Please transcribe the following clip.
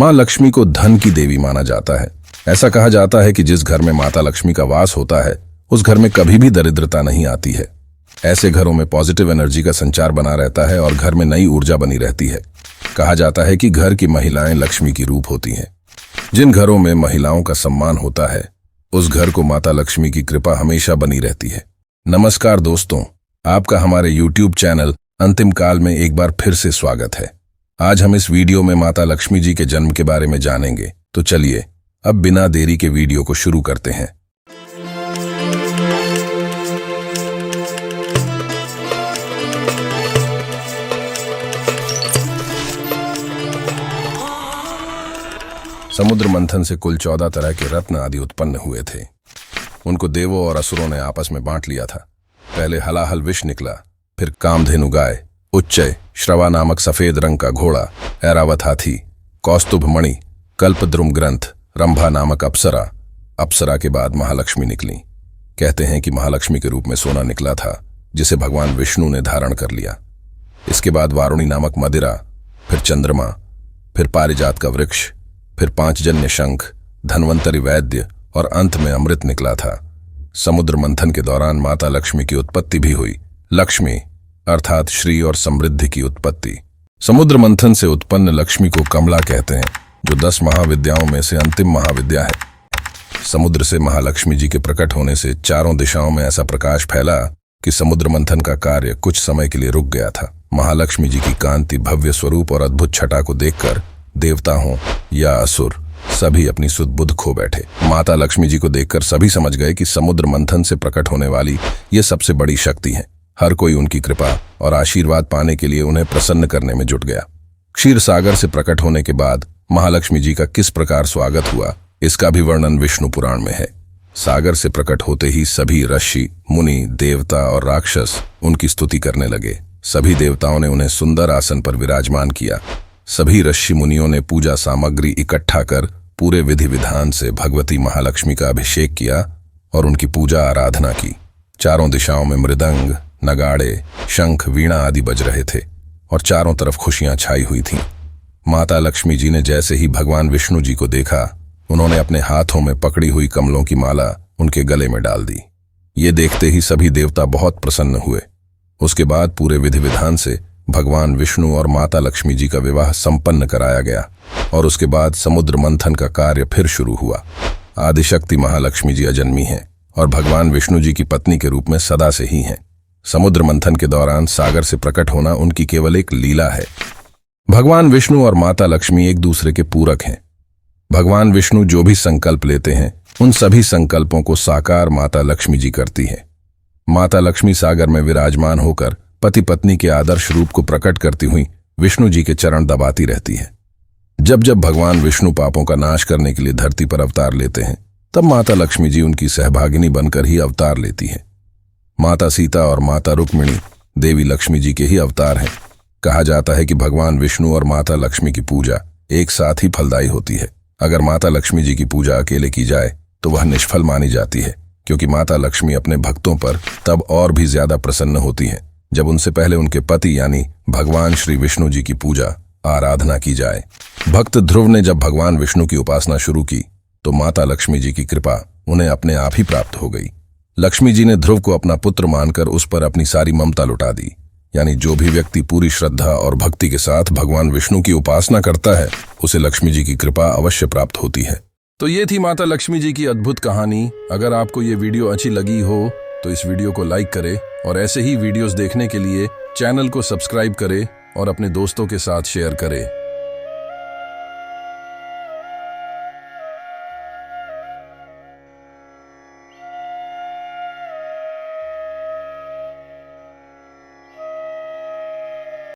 माँ लक्ष्मी को धन की देवी माना जाता है। ऐसा कहा जाता है कि जिस घर में माता लक्ष्मी का वास होता है उस घर में कभी भी दरिद्रता नहीं आती है। ऐसे घरों में पॉजिटिव एनर्जी का संचार बना रहता है और घर में नई ऊर्जा बनी रहती है। कहा जाता है कि घर की महिलाएं लक्ष्मी की रूप होती हैं। जिन घरों में महिलाओं का सम्मान होता है उस घर को माता लक्ष्मी की कृपा हमेशा बनी रहती है। नमस्कार दोस्तों, आपका हमारे YouTube चैनल अंतिम काल में एक बार फिर से स्वागत है। आज हम इस वीडियो में माता लक्ष्मी जी के जन्म के बारे में जानेंगे। तो चलिए अब बिना देरी के वीडियो को शुरू करते हैं। समुद्र मंथन से कुल 14 तरह के रत्न आदि उत्पन्न हुए थे। उनको देवों और असुरों ने आपस में बांट लिया था। पहले हलाहल विष निकला, फिर कामधेनु गाय, उच्चय, श्रवा नामक सफेद रंग का घोड़ा, ऐरावत हाथी, कौस्तुभ मणि, कल्पद्रुम ग्रंथ, रंभा नामक अप्सरा के बाद महालक्ष्मी निकली। कहते हैं कि महालक्ष्मी के रूप में सोना निकला था जिसे भगवान विष्णु ने धारण कर लिया। इसके बाद वारुणी नामक मदिरा, फिर चंद्रमा, फिर पारिजात का वृक्ष, फिर पांचजन्य शंख, धन्वंतरि वैद्य और अंत में अमृत निकला था। समुद्र मंथन के दौरान माता लक्ष्मी की उत्पत्ति भी हुई। लक्ष्मी अर्थात श्री और समृद्धि की उत्पत्ति। समुद्र मंथन से उत्पन्न लक्ष्मी को कमला कहते हैं, जो 10 महाविद्याओं में से अंतिम महाविद्या है। समुद्र से महालक्ष्मी जी के प्रकट होने से चारों दिशाओं में ऐसा प्रकाश फैला कि समुद्र मंथन का कार्य कुछ समय के लिए रुक गया था। महालक्ष्मी जी की कांति, भव्य स्वरूप और अद्भुत छटा को देखकर देवता हों या असुर सभी अपनी सुध बुध खो बैठे। माता लक्ष्मी जी को देखकर सभी समझ गए कि समुद्र मंथन से प्रकट होने वाली ये सबसे बड़ी शक्ति है। हर कोई उनकी कृपा और आशीर्वाद पाने के लिए उन्हें प्रसन्न करने में जुट गया। क्षीर सागर से प्रकट होने के बाद महालक्ष्मी जी का किस प्रकार स्वागत हुआ, इसका भी वर्णन विष्णु पुराण में है। सागर से प्रकट होते ही सभी ऋषि, मुनि, देवता और राक्षस उनकी स्तुति करने लगे। सभी देवताओं ने उन्हें सुंदर आसन पर विराजमान किया। सभी ऋषि मुनियों ने पूजा सामग्री इकट्ठा कर पूरे विधि विधान से भगवती महालक्ष्मी का अभिषेक किया और उनकी पूजा आराधना की। चारों दिशाओं में मृदंग, नगाड़े, शंख, वीणा आदि बज रहे थे और चारों तरफ खुशियां छाई हुई थीं। माता लक्ष्मी जी ने जैसे ही भगवान विष्णु जी को देखा, उन्होंने अपने हाथों में पकड़ी हुई कमलों की माला उनके गले में डाल दी। ये देखते ही सभी देवता बहुत प्रसन्न हुए। उसके बाद पूरे विधि विधान से भगवान विष्णु और माता लक्ष्मी जी का विवाह संपन्न कराया गया और उसके बाद समुद्र मंथन का कार्य फिर शुरू हुआ। आदिशक्ति महालक्ष्मी जी अजन्मी हैं और भगवान विष्णु जी की पत्नी के रूप में सदा से ही हैं। समुद्र मंथन के दौरान सागर से प्रकट होना उनकी केवल एक लीला है। भगवान विष्णु और माता लक्ष्मी एक दूसरे के पूरक हैं। भगवान विष्णु जो भी संकल्प लेते हैं उन सभी संकल्पों को साकार माता लक्ष्मी जी करती है। माता लक्ष्मी सागर में विराजमान होकर पति पत्नी के आदर्श रूप को प्रकट करती हुई विष्णु जी के चरण दबाती रहती है। जब जब भगवान विष्णु पापों का नाश करने के लिए धरती पर अवतार लेते हैं तब माता लक्ष्मी जी उनकी सहभागिनी बनकर ही अवतार लेती है। माता सीता और माता रुक्मिणी देवी लक्ष्मी जी के ही अवतार हैं। कहा जाता है कि भगवान विष्णु और माता लक्ष्मी की पूजा एक साथ ही फलदायी होती है। अगर माता लक्ष्मी जी की पूजा अकेले की जाए तो वह निष्फल मानी जाती है, क्योंकि माता लक्ष्मी अपने भक्तों पर तब और भी ज्यादा प्रसन्न होती हैं जब उनसे पहले उनके पति यानी भगवान श्री विष्णु जी की पूजा आराधना की जाए। भक्त ध्रुव ने जब भगवान विष्णु की उपासना शुरू की तो माता लक्ष्मी जी की कृपा उन्हें अपने आप ही प्राप्त हो गई। लक्ष्मी जी ने ध्रुव को अपना पुत्र मानकर उस पर अपनी सारी ममता लुटा दी। यानी जो भी व्यक्ति पूरी श्रद्धा और भक्ति के साथ भगवान विष्णु की उपासना करता है उसे लक्ष्मी जी की कृपा अवश्य प्राप्त होती है। तो ये थी माता लक्ष्मी जी की अद्भुत कहानी। अगर आपको ये वीडियो अच्छी लगी हो तो इस वीडियो को लाइक करें और ऐसे ही वीडियोस देखने के लिए चैनल को सब्सक्राइब करें और अपने दोस्तों के साथ शेयर करें।